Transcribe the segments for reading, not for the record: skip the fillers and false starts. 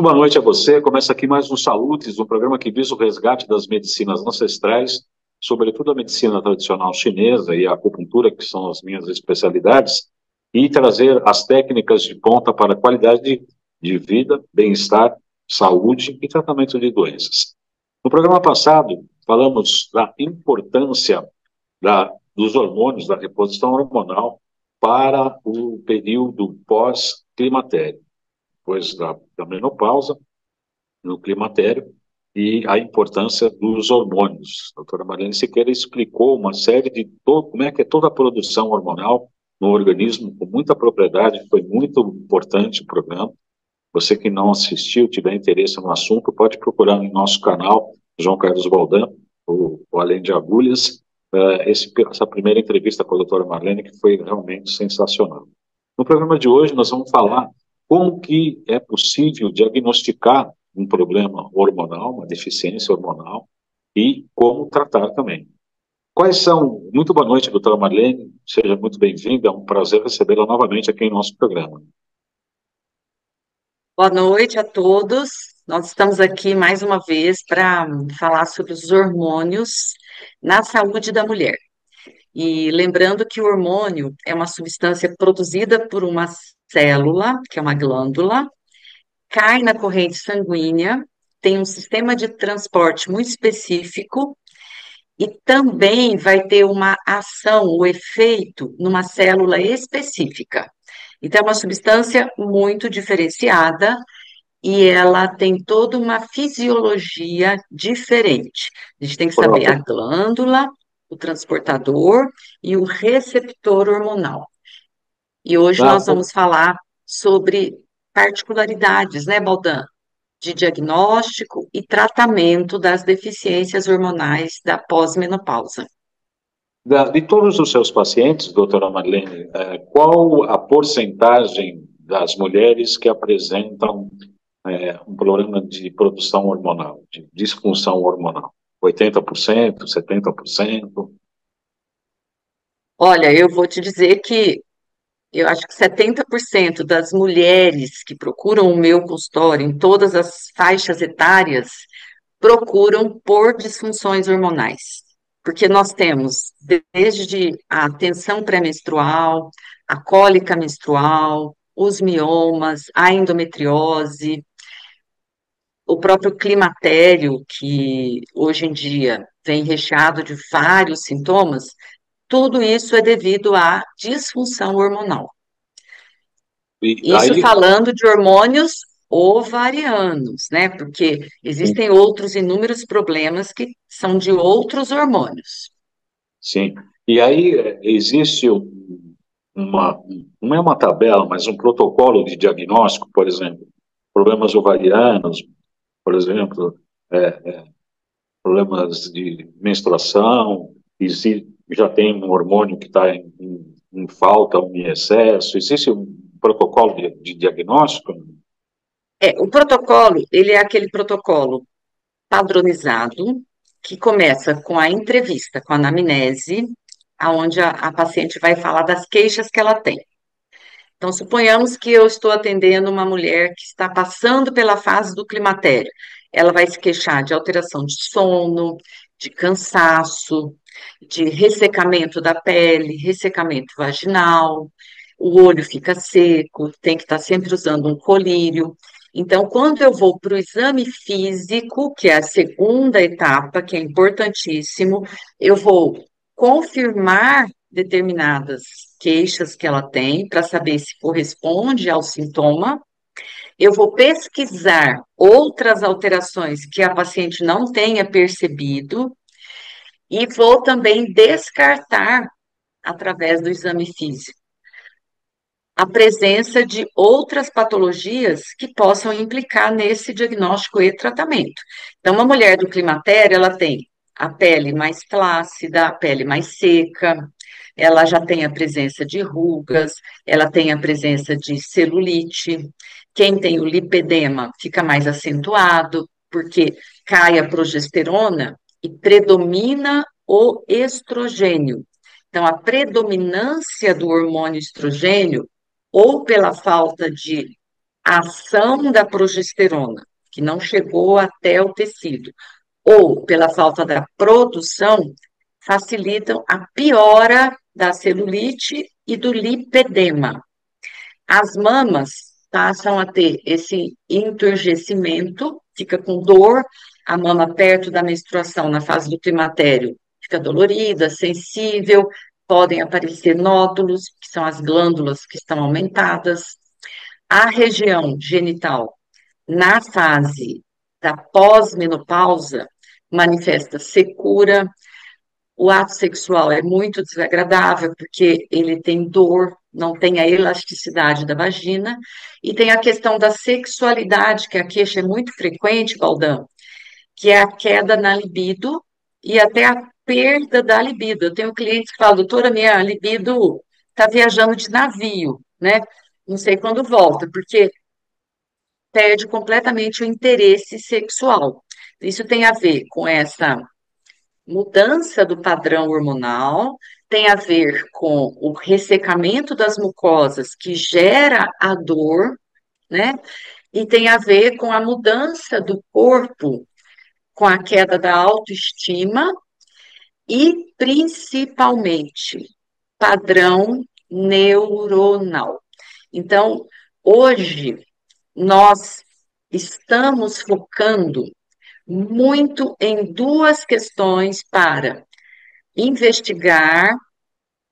boa noite a você. Começa aqui mais um Saúdes, um programa que visa o resgate das medicinas ancestrais, sobretudo a medicina tradicional chinesa e a acupuntura, que são as minhas especialidades, e trazer as técnicas de ponta para a qualidade de vida, bem-estar, saúde e tratamento de doenças. No programa passado, falamos da importância dos hormônios, da reposição hormonal para o período pós-climatério, depois da menopausa, no climatério, e a importância dos hormônios. A doutora Marlene Siqueira explicou uma série de como é que é toda a produção hormonal no organismo, com muita propriedade, foi muito importante o programa. Você que não assistiu, tiver interesse no assunto, pode procurar no nosso canal, João Carlos Baldan, o Além de Agulhas, essa primeira entrevista com a doutora Marlene, que foi realmente sensacional. No programa de hoje, nós vamos falar como que é possível diagnosticar um problema hormonal, uma deficiência hormonal, e como tratar também. Quais são... Muito boa noite, doutora Marlene, seja muito bem-vinda, é um prazer recebê-la novamente aqui em nosso programa. Boa noite a todos. Nós estamos aqui mais uma vez para falar sobre os hormônios na saúde da mulher. E lembrando que o hormônio é uma substância produzida por uma célula, que é uma glândula, cai na corrente sanguínea, tem um sistema de transporte muito específico e também vai ter uma ação, o efeito, numa célula específica. Então, é uma substância muito diferenciada e ela tem toda uma fisiologia diferente. A gente tem que saber a Própria. glândula, o transportador e o receptor hormonal. E hoje Ah, nós vamos falar sobre particularidades, né, Baldan, de diagnóstico e tratamento das deficiências hormonais da pós-menopausa. de todos os seus pacientes, doutora Marlene, qual a porcentagem das mulheres que apresentam um problema de produção hormonal, de disfunção hormonal? 80%, 70%? Olha, eu vou te dizer que eu acho que 70% das mulheres que procuram o meu consultório, em todas as faixas etárias, procuram por disfunções hormonais. Porque nós temos desde a tensão pré-menstrual, a cólica menstrual, os miomas, a endometriose, o próprio climatério, que hoje em dia vem recheado de vários sintomas, tudo isso é devido à disfunção hormonal. E Isso aí, falando de hormônios ovarianos, né? Porque existem outros inúmeros problemas que são de outros hormônios. sim. E aí existe uma, não é uma tabela, mas um protocolo de diagnóstico, por exemplo, problemas ovarianos, por exemplo, problemas de menstruação, já tem um hormônio que está em falta ou em excesso, existe um protocolo de diagnóstico? O protocolo, ele é aquele protocolo padronizado que começa com a entrevista, com a anamnese, aonde a paciente vai falar das queixas que ela tem. Então, suponhamos que eu estou atendendo uma mulher que está passando pela fase do climatério. Ela vai se queixar de alteração de sono, de cansaço, de ressecamento da pele, ressecamento vaginal, o olho fica seco, tem que estar sempre usando um colírio. Então, quando eu vou para o exame físico, que é a segunda etapa, que é importantíssimo, eu vou confirmar determinadas queixas que ela tem para saber se corresponde ao sintoma. Eu vou pesquisar outras alterações que a paciente não tenha percebido e vou também descartar, através do exame físico, a presença de outras patologias que possam implicar nesse diagnóstico e tratamento. Então, uma mulher do climatério, ela tem a pele mais flácida, a pele mais seca, ela já tem a presença de rugas, ela tem a presença de celulite. Quem tem o lipedema fica mais acentuado, porque cai a progesterona e predomina o estrogênio. Então, a predominância do hormônio estrogênio ou pela falta de a ação da progesterona, que não chegou até o tecido, ou pela falta da produção, facilitam a piora da celulite e do lipedema. As mamas passam a ter esse enturgecimento, fica com dor, a mama perto da menstruação, na fase do climatério, fica dolorida, sensível, podem aparecer nódulos, que são as glândulas que estão aumentadas. A região genital, na fase da pós-menopausa, manifesta secura, o ato sexual é muito desagradável, porque ele tem dor, não tem a elasticidade da vagina, e tem a questão da sexualidade, que a queixa é muito frequente, Baldão, que é a queda na libido e até a perda da libido. Eu tenho clientes que falam, doutora, minha libido está viajando de navio, né? Não sei quando volta, porque perde completamente o interesse sexual. Isso tem a ver com essa mudança do padrão hormonal, tem a ver com o ressecamento das mucosas que gera a dor, né? E tem a ver com a mudança do corpo, com a queda da autoestima e principalmente padrão neuronal. Então, hoje nós estamos focando muito em duas questões para investigar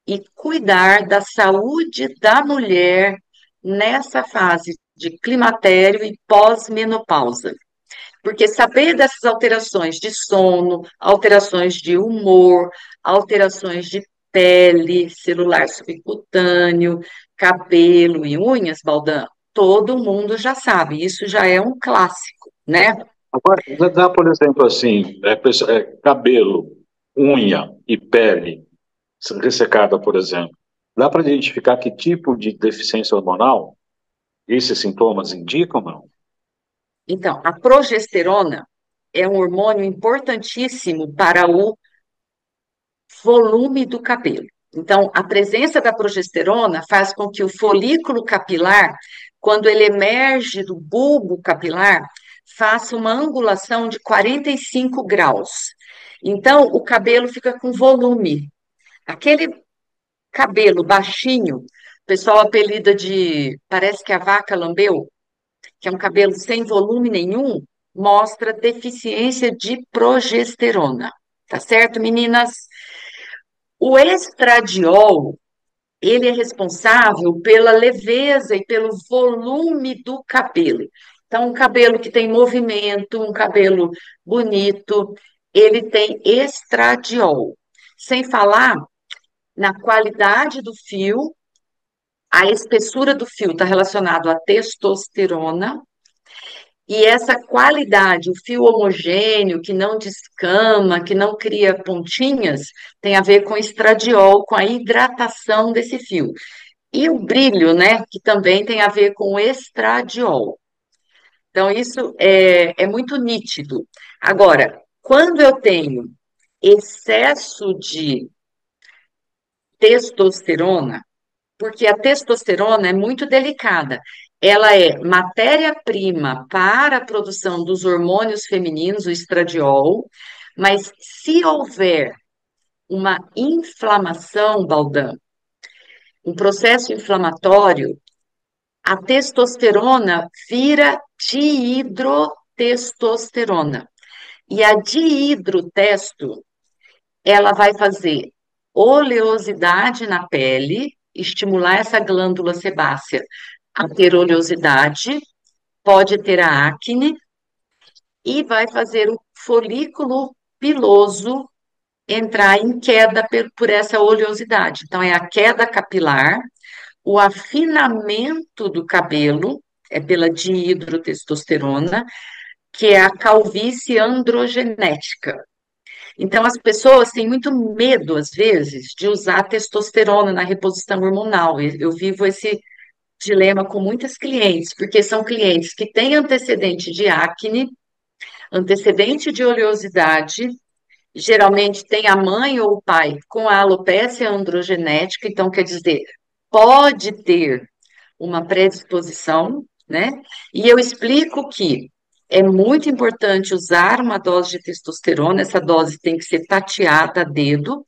e cuidar da saúde da mulher nessa fase de climatério e pós-menopausa. Porque saber dessas alterações de sono, alterações de humor, alterações de pele, celular subcutâneo, cabelo e unhas, Baldan, todo mundo já sabe, isso já é um clássico, né? Agora, dá, por exemplo, assim, cabelo, unha e pele ressecada, por exemplo. Dá para identificar que tipo de deficiência hormonal esses sintomas indicam, não? Então, a progesterona é um hormônio importantíssimo para o volume do cabelo. Então, a presença da progesterona faz com que o folículo capilar, quando ele emerge do bulbo capilar, faça uma angulação de 45 graus. Então, o cabelo fica com volume. Aquele cabelo baixinho, o pessoal apelida de, parece que a vaca lambeu, que é um cabelo sem volume nenhum, mostra deficiência de progesterona. Tá certo, meninas? O estradiol, ele é responsável pela leveza e pelo volume do cabelo. Então, um cabelo que tem movimento, um cabelo bonito, ele tem estradiol. Sem falar na qualidade do fio, a espessura do fio está relacionado à testosterona, e essa qualidade, o fio homogêneo, que não descama, que não cria pontinhas, tem a ver com estradiol, com a hidratação desse fio. E o brilho, né, que também tem a ver com o estradiol. Então, isso é muito nítido. Agora, quando eu tenho excesso de testosterona, porque a testosterona é muito delicada. Ela é matéria-prima para a produção dos hormônios femininos, o estradiol, mas se houver uma inflamação, Baldan, um processo inflamatório, a testosterona vira diidrotestosterona. E a diidrotesto, ela vai fazer oleosidade na pele, estimular essa glândula sebácea a ter oleosidade, pode ter a acne e vai fazer o folículo piloso entrar em queda por essa oleosidade. Então, é a queda capilar, o afinamento do cabelo, é pela dihidrotestosterona, que é a calvície androgenética. Então, as pessoas têm muito medo, às vezes, de usar testosterona na reposição hormonal. Eu vivo esse dilema com muitas clientes, porque são clientes que têm antecedente de acne, antecedente de oleosidade, geralmente tem a mãe ou o pai com a alopécia androgenética, então quer dizer, pode ter uma predisposição, né? E eu explico que é muito importante usar uma dose de testosterona, essa dose tem que ser tateada a dedo,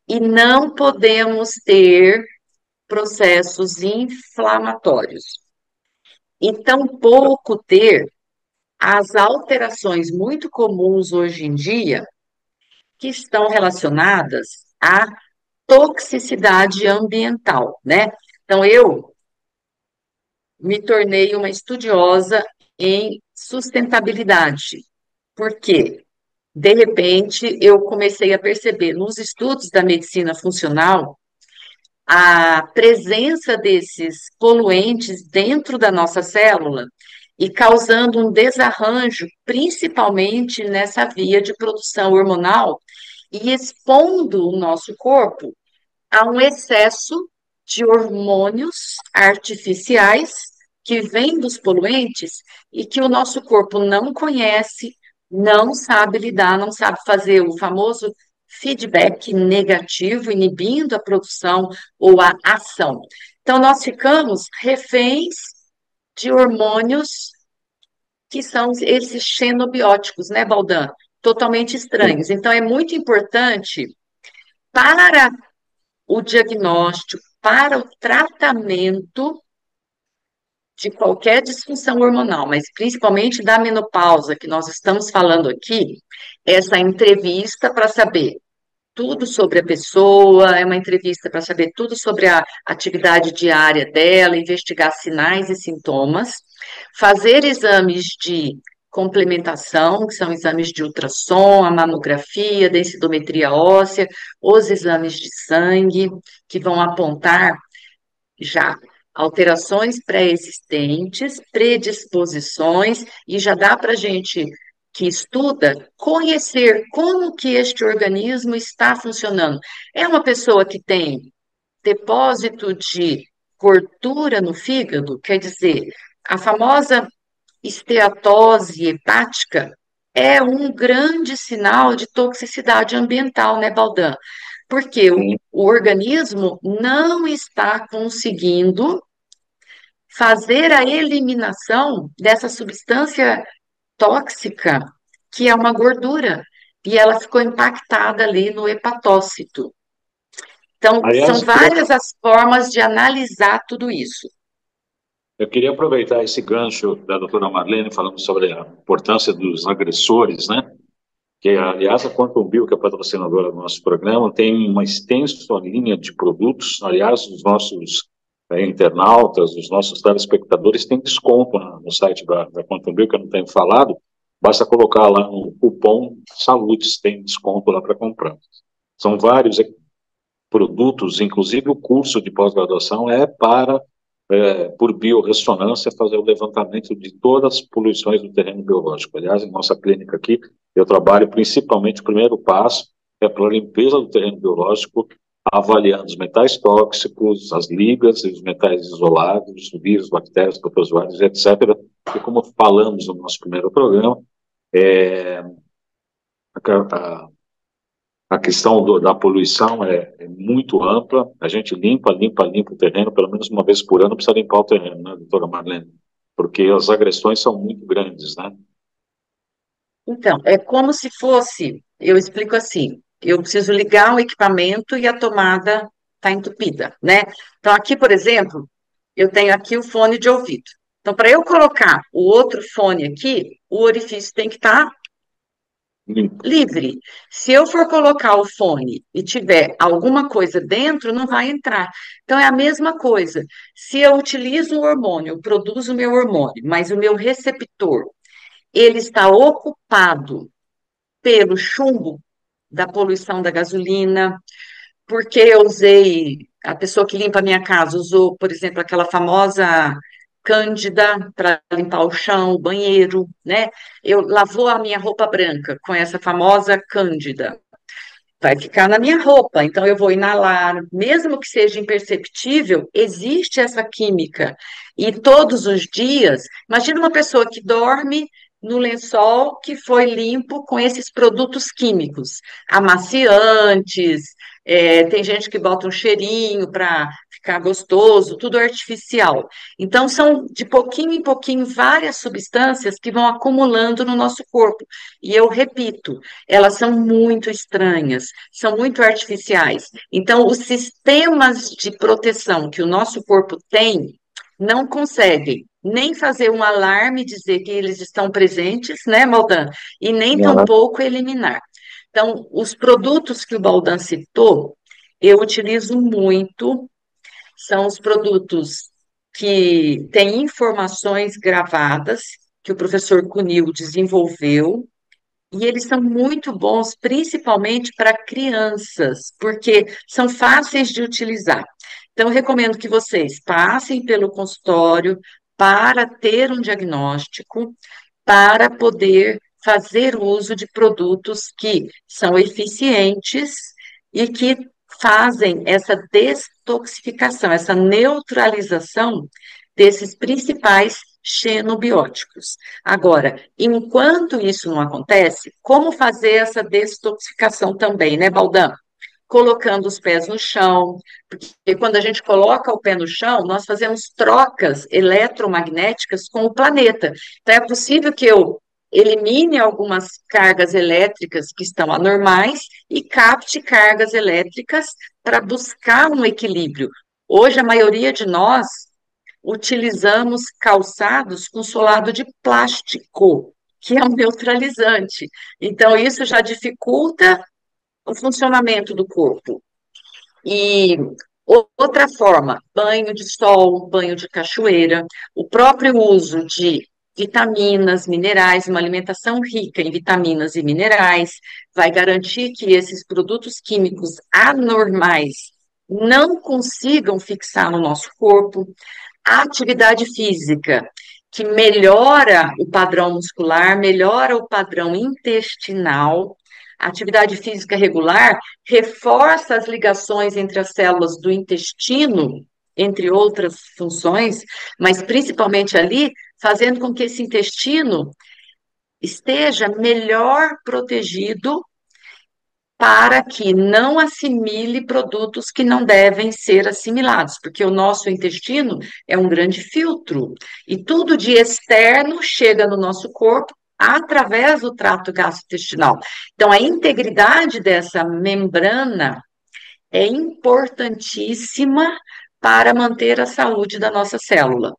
e não podemos ter processos inflamatórios. E tampouco ter as alterações muito comuns hoje em dia, que estão relacionadas à toxicidade ambiental, né? Então, eu me tornei uma estudiosa em sustentabilidade, porque, de repente, eu comecei a perceber nos estudos da medicina funcional a presença desses poluentes dentro da nossa célula e causando um desarranjo, principalmente nessa via de produção hormonal, e expondo o nosso corpo a um excesso de hormônios artificiais que vêm dos poluentes e que o nosso corpo não conhece, não sabe lidar, não sabe fazer o famoso feedback negativo, inibindo a produção ou a ação. Então, nós ficamos reféns de hormônios que são esses xenobióticos, né, Baldan? Totalmente estranhos. Então, é muito importante para o diagnóstico, para o tratamento de qualquer disfunção hormonal, mas principalmente da menopausa, que nós estamos falando aqui, essa entrevista para saber tudo sobre a pessoa, é uma entrevista para saber tudo sobre a atividade diária dela, investigar sinais e sintomas, fazer exames de complementação, que são exames de ultrassom, a mamografia, densitometria óssea, os exames de sangue, que vão apontar já alterações pré-existentes, predisposições, e já dá para a gente que estuda conhecer como que este organismo está funcionando. É uma pessoa que tem depósito de gordura no fígado, quer dizer, a famosa esteatose hepática é um grande sinal de toxicidade ambiental, né, Baldan? Porque o organismo não está conseguindo fazer a eliminação dessa substância tóxica, que é uma gordura, e ela ficou impactada ali no hepatócito. Então, são Aliás, várias as formas de analisar tudo isso. eu queria aproveitar esse gancho da doutora Marlene falando sobre a importância dos agressores, né? Que, aliás, a Quantum Bio, que é patrocinadora do nosso programa, tem uma extensa linha de produtos. Aliás, os nossos internautas, os nossos telespectadores têm desconto no site da Quantum Bio, que eu não tenho falado. Basta colocar lá no cupom SALUDES, tem desconto lá para comprar. São vários produtos, inclusive o curso de pós-graduação é para, por biorressonância, fazer o levantamento de todas as poluições do terreno biológico. Aliás, em nossa clínica aqui, eu trabalho principalmente, o primeiro passo é para a limpeza do terreno biológico, avaliando os metais tóxicos, as ligas e os metais isolados, os vírus, bactérias, protozoários, etc. E como falamos no nosso primeiro programa, a questão da poluição é muito ampla. A gente limpa o terreno, pelo menos uma vez por ano precisa limpar o terreno, né, doutora Marlene? Porque as agressões são muito grandes, né? Então, é como se fosse, eu explico assim, eu preciso ligar um equipamento e a tomada está entupida, né? Então, aqui, por exemplo, eu tenho aqui o fone de ouvido. Então, para eu colocar o outro fone aqui, o orifício tem que estar Limpo. livre. Se eu for colocar o fone e tiver alguma coisa dentro, não vai entrar. Então, é a mesma coisa. Se eu utilizo o hormônio, eu produzo o meu hormônio, mas o meu receptor, ele está ocupado pelo chumbo da poluição da gasolina, porque eu usei, a pessoa que limpa a minha casa usou, por exemplo, aquela famosa Cândida para limpar o chão, o banheiro, né? Eu lavou a minha roupa branca com essa famosa Cândida. Vai ficar na minha roupa, então eu vou inalar, mesmo que seja imperceptível, existe essa química. E todos os dias, imagina uma pessoa que dorme no lençol que foi limpo com esses produtos químicos, amaciantes, tem gente que bota um cheirinho para ficar gostoso, tudo artificial. Então, são de pouquinho em pouquinho várias substâncias que vão acumulando no nosso corpo. E eu repito, elas são muito estranhas, são muito artificiais. Então, os sistemas de proteção que o nosso corpo tem não conseguem nem fazer um alarme, dizer que eles estão presentes, né, Maldan? E nem Aham. tampouco eliminar. Então, os produtos que o Baldan citou, eu utilizo muito, são os produtos que têm informações gravadas, que o professor Cunil desenvolveu, e eles são muito bons, principalmente para crianças, porque são fáceis de utilizar. Então, eu recomendo que vocês passem pelo consultório para ter um diagnóstico, para poder fazer uso de produtos que são eficientes e que fazem essa detoxificação, essa neutralização desses principais xenobióticos. Agora, enquanto isso não acontece, como fazer essa detoxificação também, né, Baldan? Colocando os pés no chão, porque quando a gente coloca o pé no chão, nós fazemos trocas eletromagnéticas com o planeta. Então, é possível que eu elimine algumas cargas elétricas que estão anormais e capte cargas elétricas para buscar um equilíbrio. Hoje, a maioria de nós utilizamos calçados com solado de plástico, que é um neutralizante. Então, isso já dificulta o funcionamento do corpo. E outra forma, banho de sol, banho de cachoeira, o próprio uso de vitaminas, minerais, uma alimentação rica em vitaminas e minerais, vai garantir que esses produtos químicos anormais não consigam fixar no nosso corpo. A atividade física, que melhora o padrão muscular, melhora o padrão intestinal. A atividade física regular reforça as ligações entre as células do intestino, entre outras funções, mas principalmente ali, fazendo com que esse intestino esteja melhor protegido para que não assimile produtos que não devem ser assimilados, porque o nosso intestino é um grande filtro e tudo de externo chega no nosso corpo através do trato gastrointestinal. Então, a integridade dessa membrana é importantíssima para manter a saúde da nossa célula.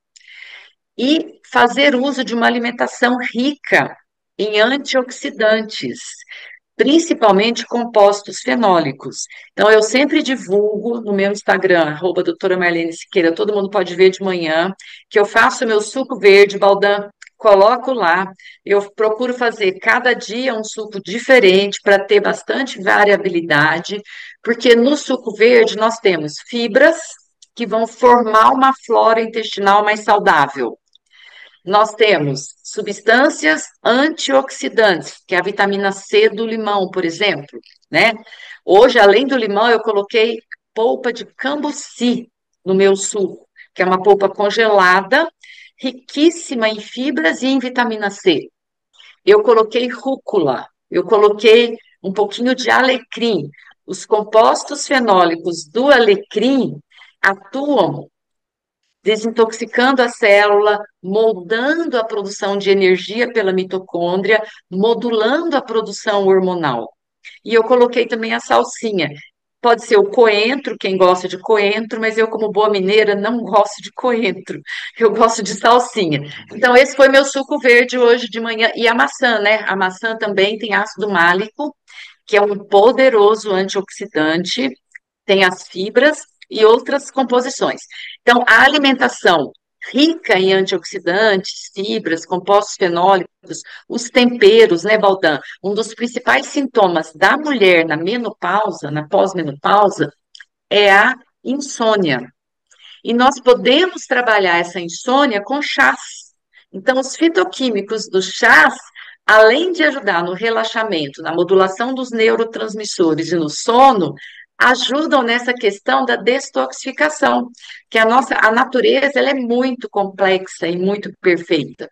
E fazer uso de uma alimentação rica em antioxidantes, principalmente compostos fenólicos. Então, eu sempre divulgo no meu Instagram, doutora Marlene Siqueira, todo mundo pode ver de manhã, que eu faço meu suco verde, Baldan, coloco lá, eu procuro fazer cada dia um suco diferente para ter bastante variabilidade, porque no suco verde nós temos fibras que vão formar uma flora intestinal mais saudável. Nós temos substâncias antioxidantes, que é a vitamina C do limão, por exemplo, né? Hoje, além do limão, eu coloquei polpa de cambuci no meu suco, que é uma polpa congelada, riquíssima em fibras e em vitamina C. Eu coloquei rúcula, eu coloquei um pouquinho de alecrim. Os compostos fenólicos do alecrim atuam desintoxicando a célula, moldando a produção de energia pela mitocôndria, modulando a produção hormonal. E eu coloquei também a salsinha. Pode ser o coentro, quem gosta de coentro, mas eu, como boa mineira, não gosto de coentro. Eu gosto de salsinha. Então, esse foi meu suco verde hoje de manhã. E a maçã, né? A maçã também tem ácido málico, que é um poderoso antioxidante, tem as fibras e outras composições. Então, a alimentação rica em antioxidantes, fibras, compostos fenólicos, os temperos, né, Baldan? Um dos principais sintomas da mulher na menopausa, na pós-menopausa, é a insônia. E nós podemos trabalhar essa insônia com chás. Então, os fitoquímicos dos chás, além de ajudar no relaxamento, na modulação dos neurotransmissores e no sono, ajudam nessa questão da detoxificação, que a natureza ela é muito complexa e muito perfeita.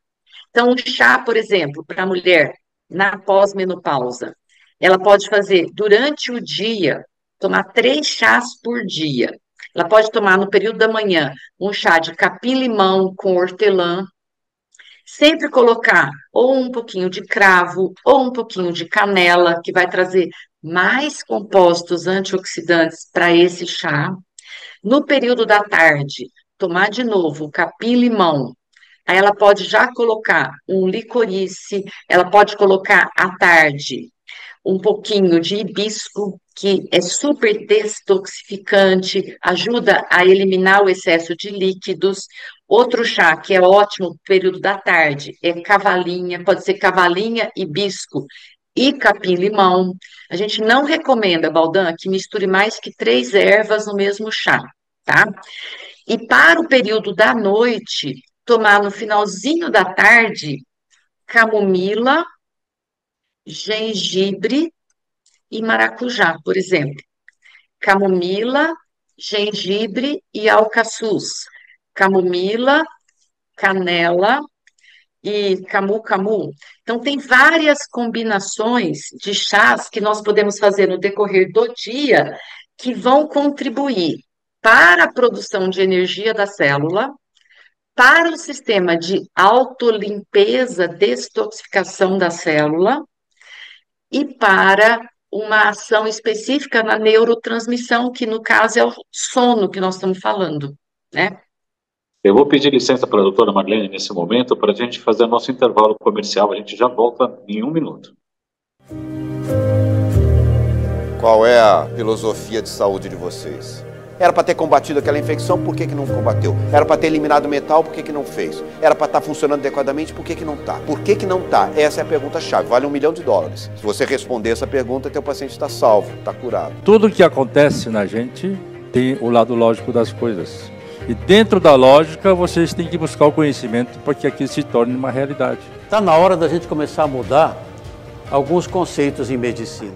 Então, um chá, por exemplo, para a mulher na pós-menopausa, ela pode fazer durante o dia, tomar 3 chás por dia. Ela pode tomar no período da manhã um chá de capim-limão com hortelã, sempre colocar ou um pouquinho de cravo ou um pouquinho de canela, que vai trazer mais compostos antioxidantes para esse chá. No período da tarde, tomar de novo o capim-limão. Aí ela pode já colocar um licorice, ela pode colocar à tarde um pouquinho de hibisco, que é super detoxificante, ajuda a eliminar o excesso de líquidos. Outro chá que é ótimo no período da tarde é cavalinha, pode ser cavalinha, hibisco e capim-limão. A gente não recomenda, Baldan, que misture mais que 3 ervas no mesmo chá, tá? E para o período da noite, tomar no finalzinho da tarde camomila, gengibre e maracujá, por exemplo. Camomila, gengibre e alcaçuz. Camomila, canela e camu-camu. Então, tem várias combinações de chás que nós podemos fazer no decorrer do dia que vão contribuir para a produção de energia da célula, para o sistema de autolimpeza, detoxificação da célula e para uma ação específica na neurotransmissão, que no caso é o sono que nós estamos falando, né? Eu vou pedir licença para a doutora Marlene nesse momento para a gente fazer nosso intervalo comercial. A gente já volta em 1 minuto. Qual é a filosofia de saúde de vocês? Era para ter combatido aquela infecção, por que não combateu? Era para ter eliminado o metal, por que não fez? Era para estar funcionando adequadamente, por que não está? Por que não está? Essa é a pergunta-chave, vale $1 milhão. Se você responder essa pergunta, teu paciente está salvo, está curado. Tudo que acontece na gente tem o lado lógico das coisas. E dentro da lógica, vocês têm que buscar o conhecimento para que aquilo se torne uma realidade. Está na hora da gente começar a mudar alguns conceitos em medicina.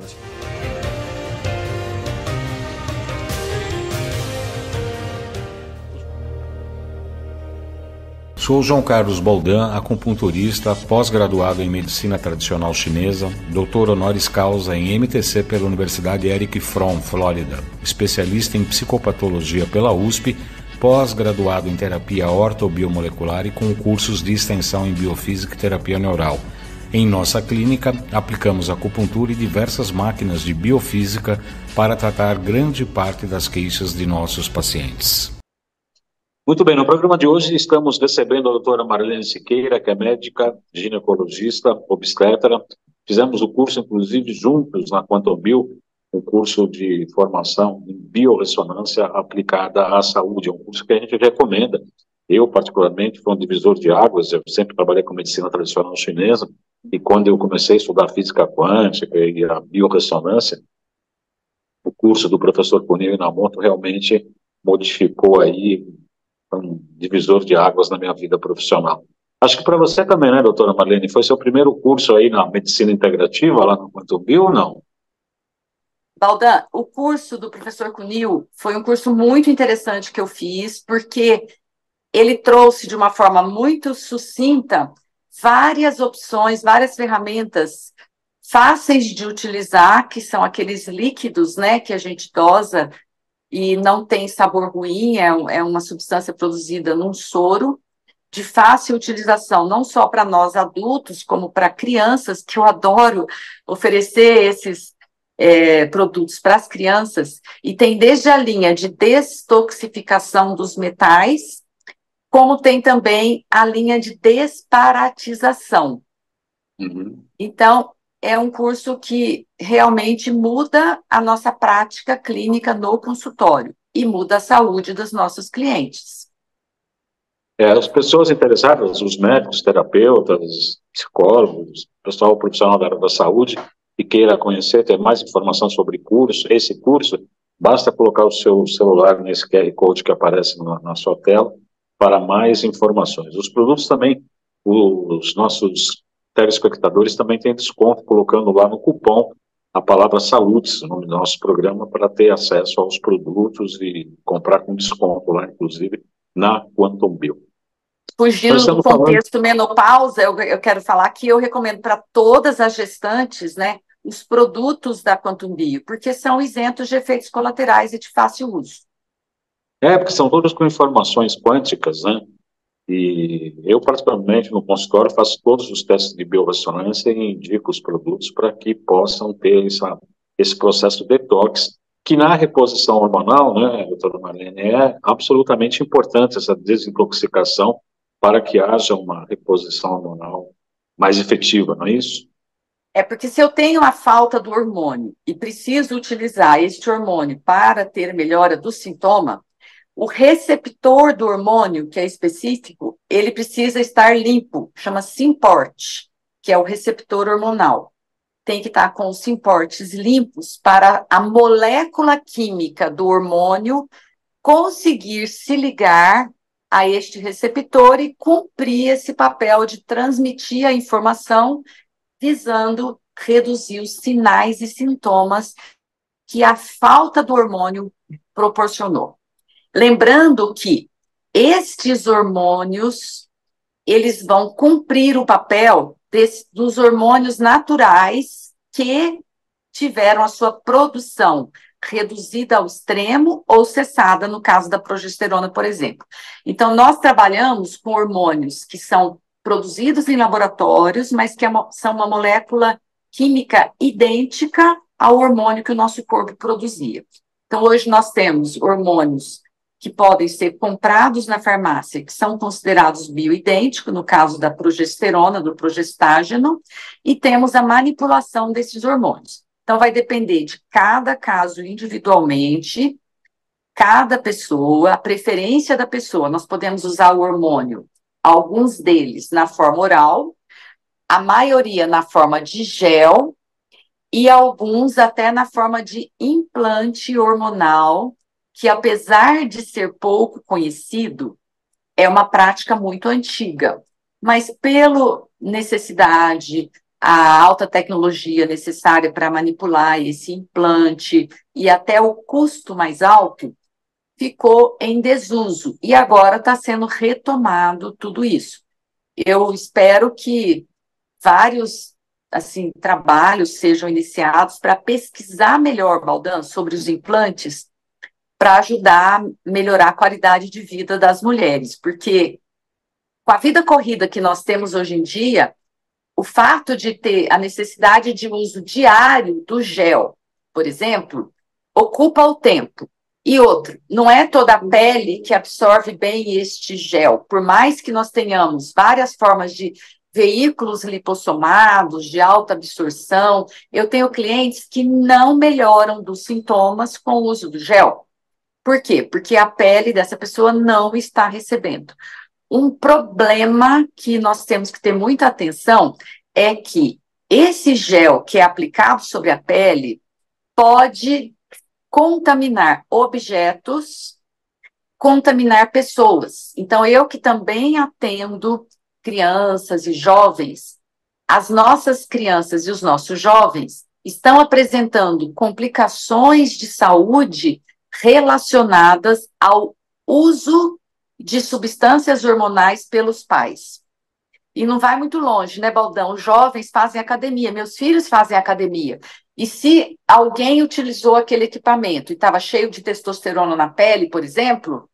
Sou João Carlos Baldan, acupunturista, pós-graduado em Medicina Tradicional Chinesa, doutor honoris causa em MTC pela Universidade Eric Fromm, Flórida, especialista em psicopatologia pela USP, pós-graduado em terapia ortobiomolecular e com cursos de extensão em biofísica e terapia neural. Em nossa clínica, aplicamos acupuntura e diversas máquinas de biofísica para tratar grande parte das queixas de nossos pacientes. Muito bem, no programa de hoje estamos recebendo a doutora Marlene Siqueira, que é médica, ginecologista, obstetra. Fizemos o curso, inclusive, juntos na Quantum Bio, um curso de formação em biorressonância aplicada à saúde. É um curso que a gente recomenda. Eu, particularmente, fui um divisor de águas. Eu sempre trabalhei com medicina tradicional chinesa. E quando eu comecei a estudar física quântica e a biorressonância, o curso do professor Kunio Inamoto realmente modificou aí um divisor de águas na minha vida profissional. Acho que para você também, né, doutora Marlene? Foi seu primeiro curso aí na medicina integrativa, lá no Quantum Bio, ou não? Baldan, o curso do professor Kunio foi um curso muito interessante que eu fiz, porque ele trouxe de uma forma muito sucinta várias opções, várias ferramentas fáceis de utilizar, que são aqueles líquidos, né, que a gente dosa e não tem sabor ruim, é uma substância produzida num soro, de fácil utilização, não só para nós adultos, como para crianças, que eu adoro oferecer esses produtos para as crianças, e tem desde a linha de detoxificação dos metais, como tem também a linha de desparatização. Então, é um curso que realmente muda a nossa prática clínica no consultório e muda a saúde dos nossos clientes. As pessoas interessadas, os médicos, terapeutas, psicólogos, pessoal profissional da área da saúde, que queira conhecer, ter mais informação sobre esse curso, basta colocar o seu celular nesse QR Code que aparece na sua tela para mais informações. Os produtos também, os nossos telespectadores também têm desconto, colocando lá no cupom a palavra Saúdes, o nome do nosso programa, para ter acesso aos produtos e comprar com desconto lá, inclusive, na Quantum Bio. Fugindo do contexto menopausa, eu quero falar que eu recomendo para todas as gestantes, né, os produtos da Quantum Bio, porque são isentos de efeitos colaterais e de fácil uso. Porque são todos com informações quânticas, né? E eu, particularmente, no consultório, faço todos os testes de biorressonância e indico os produtos para que possam ter esse processo de detox, que na reposição hormonal, né, doutora Marlene, é absolutamente importante essa desintoxicação para que haja uma reposição hormonal mais efetiva, não é isso? Porque se eu tenho a falta do hormônio e preciso utilizar este hormônio para ter melhora do sintoma, o receptor do hormônio, que é específico, ele precisa estar limpo, chama Symport, que é o receptor hormonal. Tem que estar com os Symports limpos para a molécula química do hormônio conseguir se ligar a este receptor e cumprir esse papel de transmitir a informação, visando reduzir os sinais e sintomas que a falta do hormônio proporcionou. Lembrando que estes hormônios, eles vão cumprir o papel dos hormônios naturais que tiveram a sua produção reduzida ao extremo ou cessada, no caso da progesterona, por exemplo. Então, nós trabalhamos com hormônios que são produzidos em laboratórios, mas que são uma molécula química idêntica ao hormônio que o nosso corpo produzia. Então, hoje nós temos hormônios que podem ser comprados na farmácia, que são considerados bioidênticos, no caso da progesterona, do progestágeno, e temos a manipulação desses hormônios. Então, vai depender de cada caso individualmente, cada pessoa, a preferência da pessoa. Nós podemos usar o hormônio, alguns deles na forma oral, a maioria na forma de gel, e alguns até na forma de implante hormonal, que apesar de ser pouco conhecido, é uma prática muito antiga, mas pela necessidade, a alta tecnologia necessária para manipular esse implante e até o custo mais alto, ficou em desuso, e agora está sendo retomado tudo isso. Eu espero que vários trabalhos sejam iniciados para pesquisar melhor, Baldan, sobre os implantes, para ajudar a melhorar a qualidade de vida das mulheres, porque com a vida corrida que nós temos hoje em dia, o fato de ter a necessidade de uso diário do gel, por exemplo, ocupa o tempo. E outro, não é toda a pele que absorve bem este gel, por mais que nós tenhamos várias formas de veículos lipossomados, de alta absorção, eu tenho clientes que não melhoram dos sintomas com o uso do gel. Por quê? Porque a pele dessa pessoa não está recebendo. Um problema que nós temos que ter muita atenção é que esse gel que é aplicado sobre a pele pode contaminar objetos, contaminar pessoas. Então, eu que também atendo crianças e jovens, as nossas crianças e os nossos jovens estão apresentando complicações de saúde relacionadas ao uso de substâncias hormonais pelos pais. E não vai muito longe, né, Baldão? Os jovens fazem academia, meus filhos fazem academia. E se alguém utilizou aquele equipamento e estava cheio de testosterona na pele, por exemplo,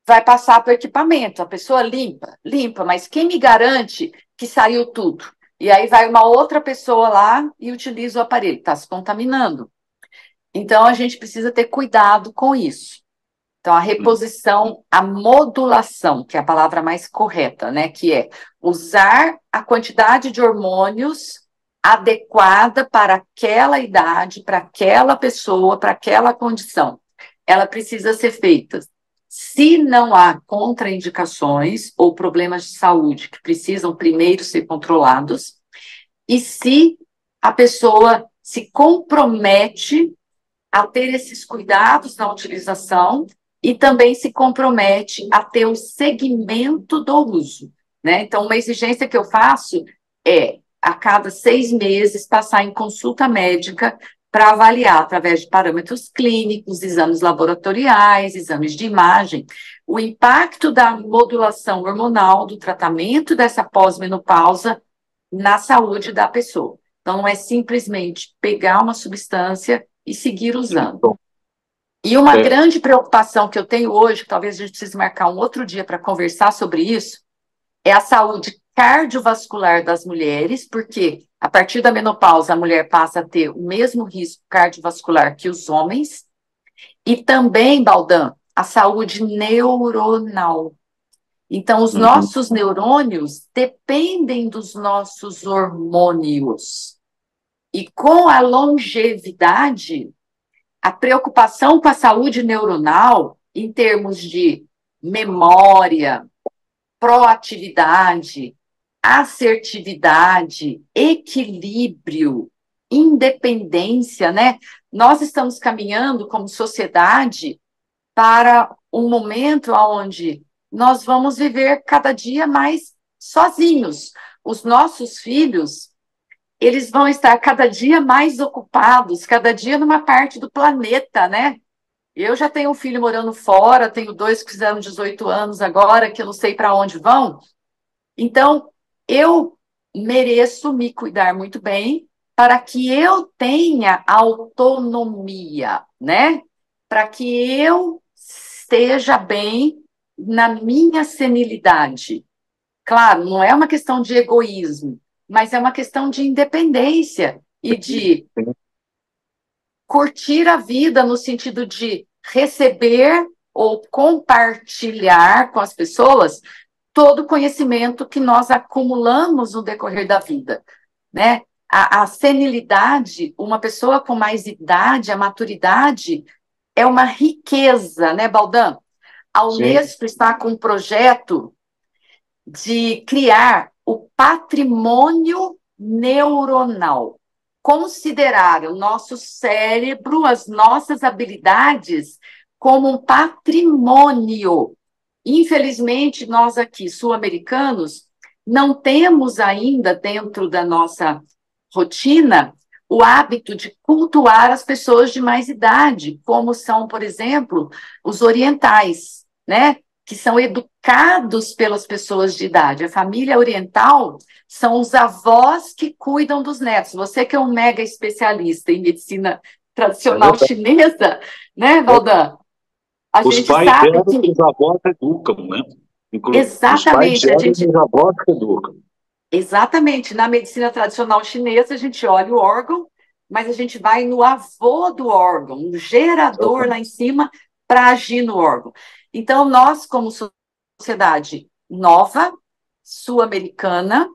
vai passar para o equipamento. A pessoa limpa, mas quem me garante que saiu tudo? E aí vai uma outra pessoa lá e utiliza o aparelho, está se contaminando. Então, a gente precisa ter cuidado com isso. Então, a reposição, a modulação, que é a palavra mais correta, né? Que é usar a quantidade de hormônios adequada para aquela idade, para aquela pessoa, para aquela condição. Ela precisa ser feita. Se não há contraindicações ou problemas de saúde que precisam primeiro ser controlados, e se a pessoa se compromete a ter esses cuidados na utilização e também se compromete a ter o segmento do uso, né? Então, uma exigência que eu faço é, a cada 6 meses, passar em consulta médica para avaliar, através de parâmetros clínicos, exames laboratoriais, exames de imagem, o impacto da modulação hormonal, do tratamento dessa pós-menopausa na saúde da pessoa. Então, não é simplesmente pegar uma substância e seguir usando. E uma grande preocupação que eu tenho hoje, que talvez a gente precise marcar um outro dia para conversar sobre isso, é a saúde cardiovascular das mulheres, porque a partir da menopausa a mulher passa a ter o mesmo risco cardiovascular que os homens, e também, Baldan, a saúde neuronal. Então, os nossos neurônios dependem dos nossos hormônios. E com a longevidade, a preocupação com a saúde neuronal, em termos de memória, proatividade, assertividade, equilíbrio, independência, né? Nós estamos caminhando como sociedade para um momento onde nós vamos viver cada dia mais sozinhos. Os nossos filhos, eles vão estar cada dia mais ocupados, cada dia numa parte do planeta, né? Eu já tenho um filho morando fora, tenho 2 que fizeram 18 anos agora, que eu não sei para onde vão. Então, eu mereço me cuidar muito bem para que eu tenha autonomia, né? Para que eu esteja bem na minha senilidade. Claro, não é uma questão de egoísmo, mas é uma questão de independência e de curtir a vida no sentido de receber ou compartilhar com as pessoas todo o conhecimento que nós acumulamos no decorrer da vida, né? A senilidade, uma pessoa com mais idade, a maturidade, é uma riqueza, né, Baldan? A Unesco está com um projeto de criar o patrimônio neuronal. Considerar o nosso cérebro, as nossas habilidades, como um patrimônio. Infelizmente, nós aqui, sul-americanos, não temos ainda dentro da nossa rotina o hábito de cultuar as pessoas de mais idade, como são, por exemplo, os orientais, né? Que são educados pelas pessoas de idade. A família oriental são os avós que cuidam dos netos. Você que é um mega especialista em medicina tradicional chinesa, né, Baldan? Os pais geram e os avós educam, né? Exatamente. Os pais geram e os avós educam. Exatamente. Na medicina tradicional chinesa, a gente olha o órgão, mas a gente vai no avô do órgão, no gerador lá em cima, para agir no órgão. Então, nós, como sociedade nova, sul-americana,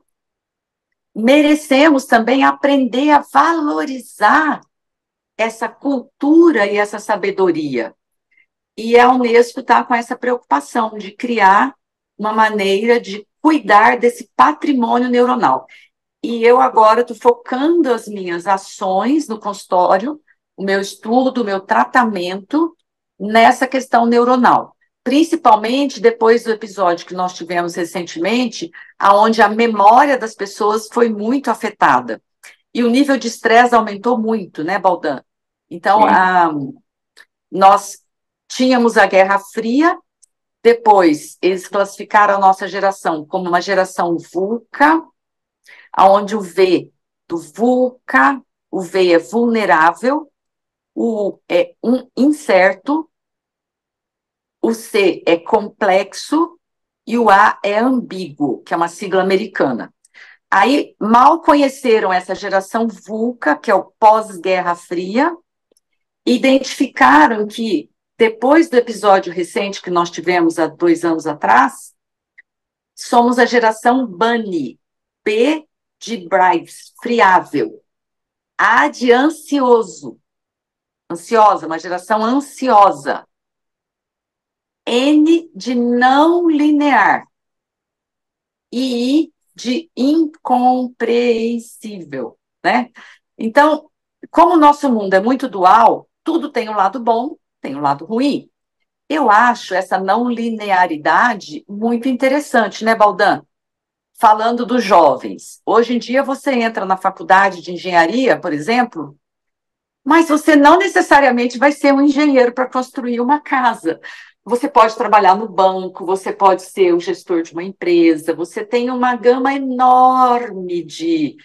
merecemos também aprender a valorizar essa cultura e essa sabedoria. E a Unesco está com essa preocupação de criar uma maneira de cuidar desse patrimônio neuronal. E eu agora estou focando as minhas ações no consultório, o meu estudo, o meu tratamento nessa questão neuronal. Principalmente depois do episódio que nós tivemos recentemente, onde a memória das pessoas foi muito afetada. E o nível de estresse aumentou muito, né, Baldan? Então, nós tínhamos a Guerra Fria, depois eles classificaram a nossa geração como uma geração VUCA, onde o V do VUCA, o V é vulnerável, o U é incerto, o C é complexo e o A é ambíguo, que é uma sigla americana. Aí, mal conheceram essa geração VUCA, que é o pós-Guerra Fria, identificaram que, depois do episódio recente que nós tivemos há 2 anos atrás, somos a geração BANI, B de Brives, friável, A de ansioso, ansiosa, uma geração ansiosa, N de não linear e I de incompreensível, né? Então, como o nosso mundo é muito dual, tudo tem um lado bom, tem um lado ruim. Eu acho essa não linearidade muito interessante, né, Baldan? Falando dos jovens. Hoje em dia, você entra na faculdade de engenharia, por exemplo, Mas você não necessariamente vai ser um engenheiro para construir uma casa. Você pode trabalhar no banco, você pode ser o gestor de uma empresa, você tem uma gama enorme de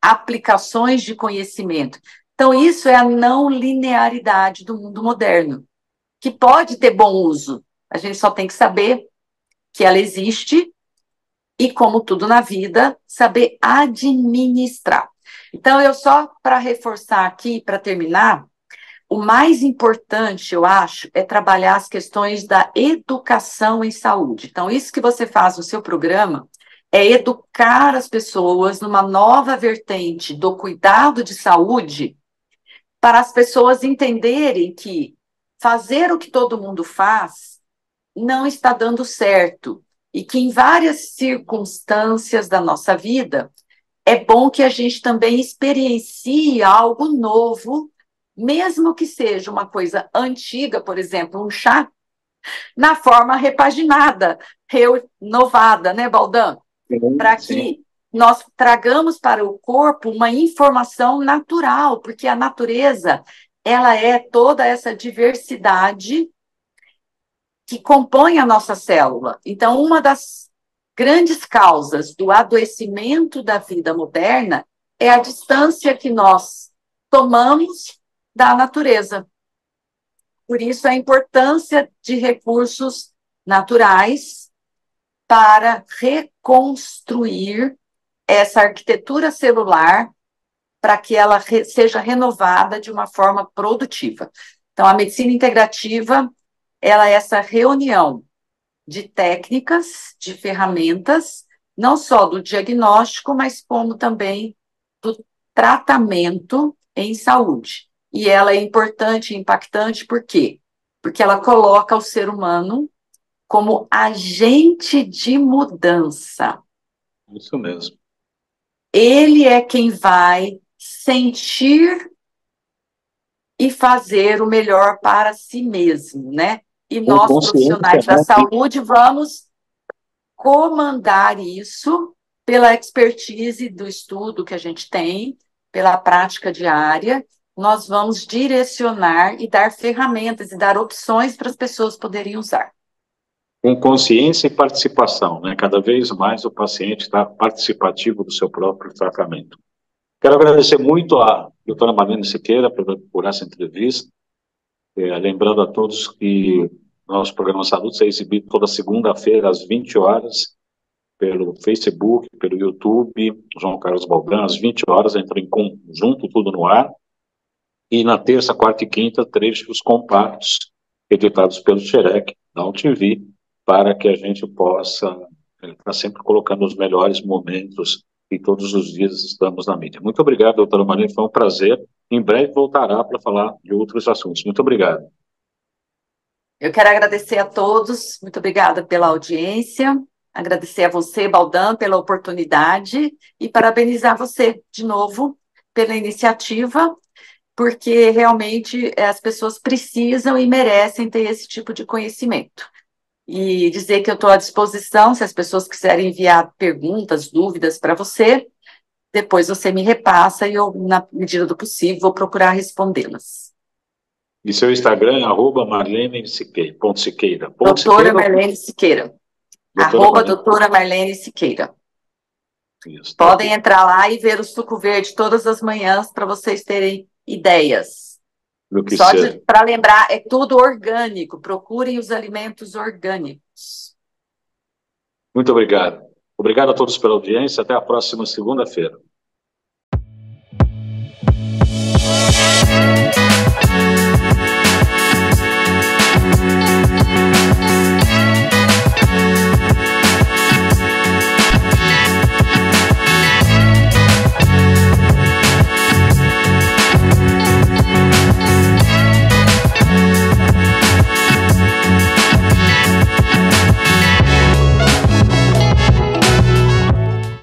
aplicações de conhecimento. Então, isso é a não linearidade do mundo moderno, que pode ter bom uso. A gente só tem que saber que ela existe e, como tudo na vida, saber administrar. Então, eu só para reforçar aqui, para terminar, o mais importante, eu acho, é trabalhar as questões da educação em saúde. Então, isso que você faz no seu programa é educar as pessoas numa nova vertente do cuidado de saúde, para as pessoas entenderem que fazer o que todo mundo faz não está dando certo e que em várias circunstâncias da nossa vida é bom que a gente também experiencie algo novo, mesmo que seja uma coisa antiga, por exemplo, um chá, na forma repaginada, renovada, né, Baldan? Para que nós tragamos para o corpo uma informação natural, porque a natureza, ela é toda essa diversidade que compõe a nossa célula. Então, uma das grandes causas do adoecimento da vida moderna é a distância que nós tomamos da natureza. Por isso, a importância de recursos naturais para reconstruir essa arquitetura celular para que ela seja renovada de uma forma produtiva. Então, a medicina integrativa, ela é essa reunião de técnicas, de ferramentas, não só do diagnóstico, mas como também do tratamento em saúde. E ela é importante e impactante, por quê? Porque ela coloca o ser humano como agente de mudança. Isso mesmo. Ele é quem vai sentir e fazer o melhor para si mesmo, né? E nós, profissionais da saúde, vamos comandar isso pela expertise do estudo que a gente tem, pela prática diária, nós vamos direcionar e dar ferramentas e dar opções para as pessoas poderem usar. Com consciência e participação, né? Cada vez mais o paciente está participativo do seu próprio tratamento. Quero agradecer muito à doutora Marlene Siqueira por essa entrevista, lembrando a todos que nosso programa Saúde é exibido toda segunda-feira às 20 horas, pelo Facebook, pelo YouTube, João Carlos Baldan, às 20 horas, entra em conjunto tudo no ar, e na terça, quarta e quinta, trechos compactos, editados pelo Xerec, da UTV, para que a gente possa estar sempre colocando os melhores momentos e todos os dias estamos na mídia. Muito obrigado, doutora Marlene, foi um prazer. Em breve voltará para falar de outros assuntos. Muito obrigado. Eu quero agradecer a todos, muito obrigada pela audiência, agradecer a você, Baldan, pela oportunidade e parabenizar você de novo pela iniciativa, porque realmente as pessoas precisam e merecem ter esse tipo de conhecimento. E dizer que eu estou à disposição, se as pessoas quiserem enviar perguntas, dúvidas para você, depois você me repassa e eu, na medida do possível, vou procurar respondê-las. E seu Instagram é @marlene_siqueira. Doutora Marlene Siqueira. Doutora Marlene Siqueira. Isso, Podem entrar lá e ver o suco verde todas as manhãs para vocês terem ideias. Só para lembrar, é tudo orgânico. Procurem os alimentos orgânicos. Muito obrigado. Obrigado a todos pela audiência. Até a próxima segunda-feira.